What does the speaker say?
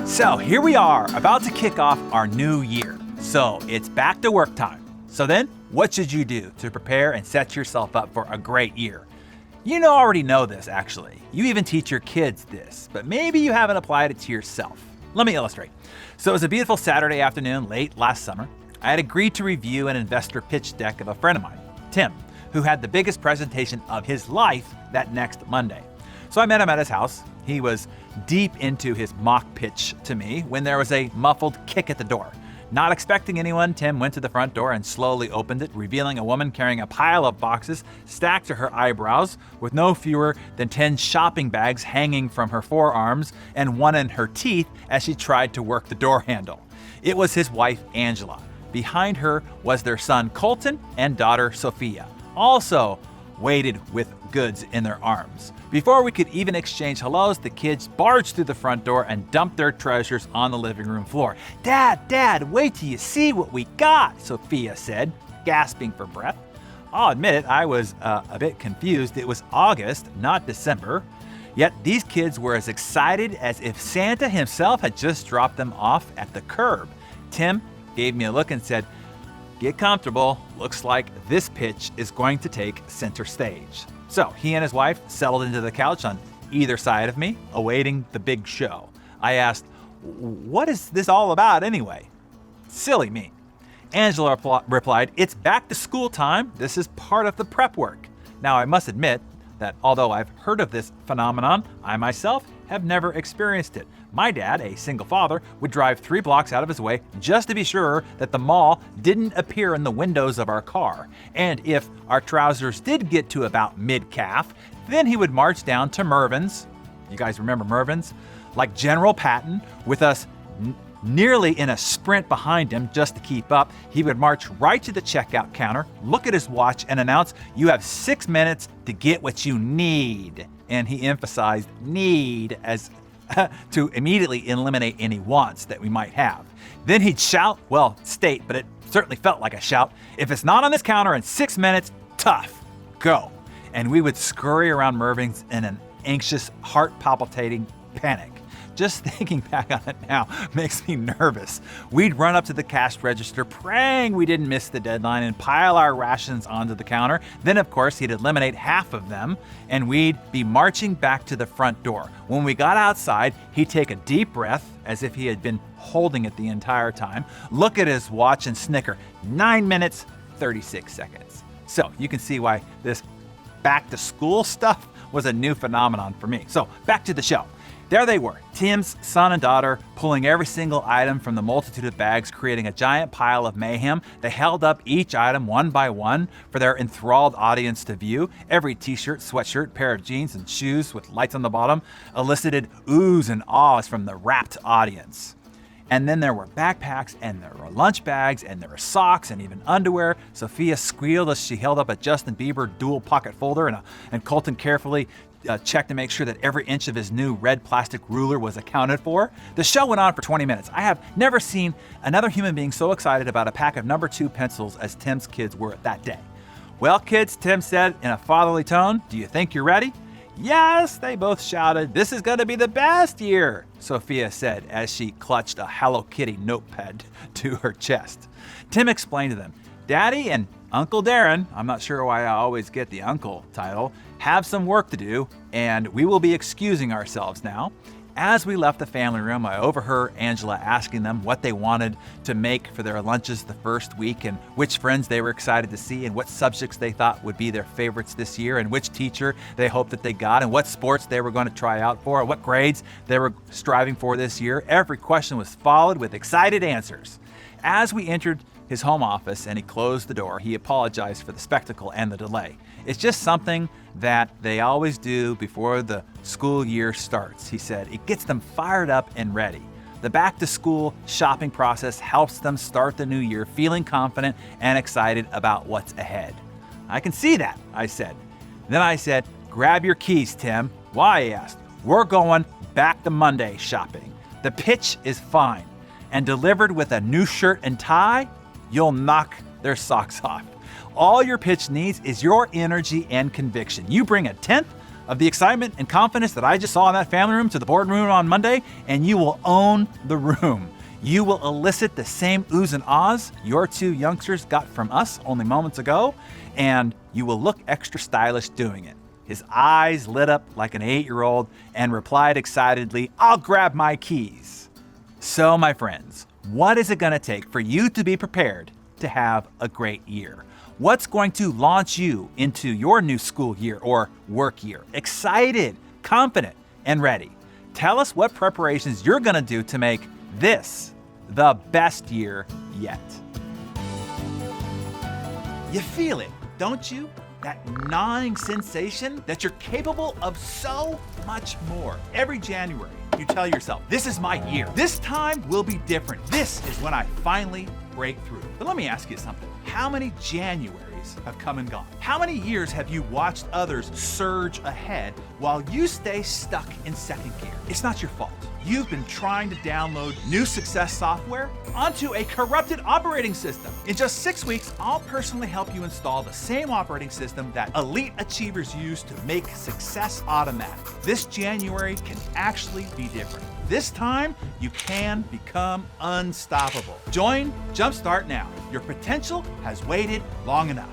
So here we are, about to kick off our new year. So it's back to work time. So then, what should you do to prepare and set yourself up for a great year? You already know this, actually. You even teach your kids this, but maybe you haven't applied it to yourself. Let me illustrate. So it was a beautiful Saturday afternoon late last summer. I had agreed to review an investor pitch deck of a friend of mine, Tim, who had the biggest presentation of his life that next Monday. So I met him at his house. He was deep into his mock pitch to me when there was a muffled kick at the door. Not expecting anyone, Tim went to the front door and slowly opened it, revealing a woman carrying a pile of boxes stacked to her eyebrows with no fewer than 10 shopping bags hanging from her forearms and one in her teeth as she tried to work the door handle. It was his wife, Angela. Behind her was their son, Colton, and daughter, Sophia, also weighted with goods in their arms. Before we could even exchange hellos, the kids barged through the front door and dumped their treasures on the living room floor. Dad, wait till you see what we got, Sophia said, gasping for breath. I'll admit it, I was a bit confused. It was August, not December. Yet these kids were as excited as if Santa himself had just dropped them off at the curb. Tim gave me a look and said, "Get comfortable. Looks like this pitch is going to take center stage." So he and his wife settled into the couch on either side of me, awaiting the big show. I asked, "What is this all about anyway?" Silly me. Angela replied, "It's back to school time. This is part of the prep work." Now, I must admit that although I've heard of this phenomenon, I myself have never experienced it. My dad, a single father, would drive 3 blocks out of his way just to be sure that the mall didn't appear in the windows of our car. And if our trousers did get to about mid-calf, then he would march down to Mervyn's. You guys remember Mervyn's? Like General Patton, with us nearly in a sprint behind him just to keep up. He would march right to the checkout counter, look at his watch, and announce, "You have 6 minutes to get what you need." And he emphasized need as to immediately eliminate any wants that we might have. Then he'd shout, state, but it certainly felt like a shout, "If it's not on this counter in 6 minutes, tough, go." And we would scurry around Mervyn's in an anxious, heart-palpitating panic. Just thinking back on it now makes me nervous. We'd run up to the cash register praying we didn't miss the deadline and pile our rations onto the counter. Then, of course, he'd eliminate half of them and we'd be marching back to the front door. When we got outside, he'd take a deep breath as if he had been holding it the entire time, look at his watch and snicker, 9 minutes, 36 seconds. So you can see why this back to school stuff was a new phenomenon for me. So back to the show. There they were, Tim's son and daughter, pulling every single item from the multitude of bags, creating a giant pile of mayhem. They held up each item one by one for their enthralled audience to view. Every t-shirt, sweatshirt, pair of jeans, and shoes with lights on the bottom elicited oohs and ahs from the rapt audience. And then there were backpacks, and there were lunch bags, and there were socks, and even underwear. Sophia squealed as she held up a Justin Bieber dual pocket folder, and Colton carefully checked to make sure that every inch of his new red plastic ruler was accounted for. The show went on for 20 minutes. I have never seen another human being so excited about a pack of number 2 pencils as Tim's kids were that day. "Well, kids," Tim said in a fatherly tone, "do you think you're ready?" "Yes," they both shouted. "This is going to be the best year," Sophia said as she clutched a Hello Kitty notepad to her chest. Tim explained to them, "Daddy and Uncle Darren," I'm not sure why I always get the uncle title, "have some work to do, and we will be excusing ourselves now." As we left the family room, I overheard Angela asking them what they wanted to make for their lunches the first week and which friends they were excited to see and what subjects they thought would be their favorites this year and which teacher they hoped that they got and what sports they were going to try out for and what grades they were striving for this year. Every question was followed with excited answers. As we entered his home office and he closed the door, he apologized for the spectacle and the delay. "It's just something that they always do before the school year starts," he said. "It gets them fired up and ready. The back-to-school shopping process helps them start the new year feeling confident and excited about what's ahead." "I can see that," I said. Then I said, "Grab your keys, Tim." "Why?" he asked. "We're going back to Monday shopping. The pitch is fine. And delivered with a new shirt and tie, you'll knock their socks off. All your pitch needs is your energy and conviction. You bring a tenth of the excitement and confidence that I just saw in that family room to the boardroom on Monday, and you will own the room. You will elicit the same oohs and ahs your two youngsters got from us only moments ago, and you will look extra stylish doing it. His eyes lit up like an 8-year-old and replied excitedly, "I'll grab my keys." So, my friends, what is it going to take for you to be prepared to have a great year? What's going to launch you into your new school year or work year? Excited, confident, and ready. Tell us what preparations you're going to do to make this the best year yet. You feel it, don't you? That gnawing sensation that you're capable of so much more. Every January, you tell yourself, this is my year. This time will be different. This is when I finally break through. But let me ask you something. How many Januaries have come and gone? How many years have you watched others surge ahead while you stay stuck in second gear? It's not your fault. You've been trying to download new success software onto a corrupted operating system. In just 6 weeks, I'll personally help you install the same operating system that elite achievers use to make success automatic. This January can actually be different. This time, you can become unstoppable. Join Jumpstart now. Your potential has waited long enough.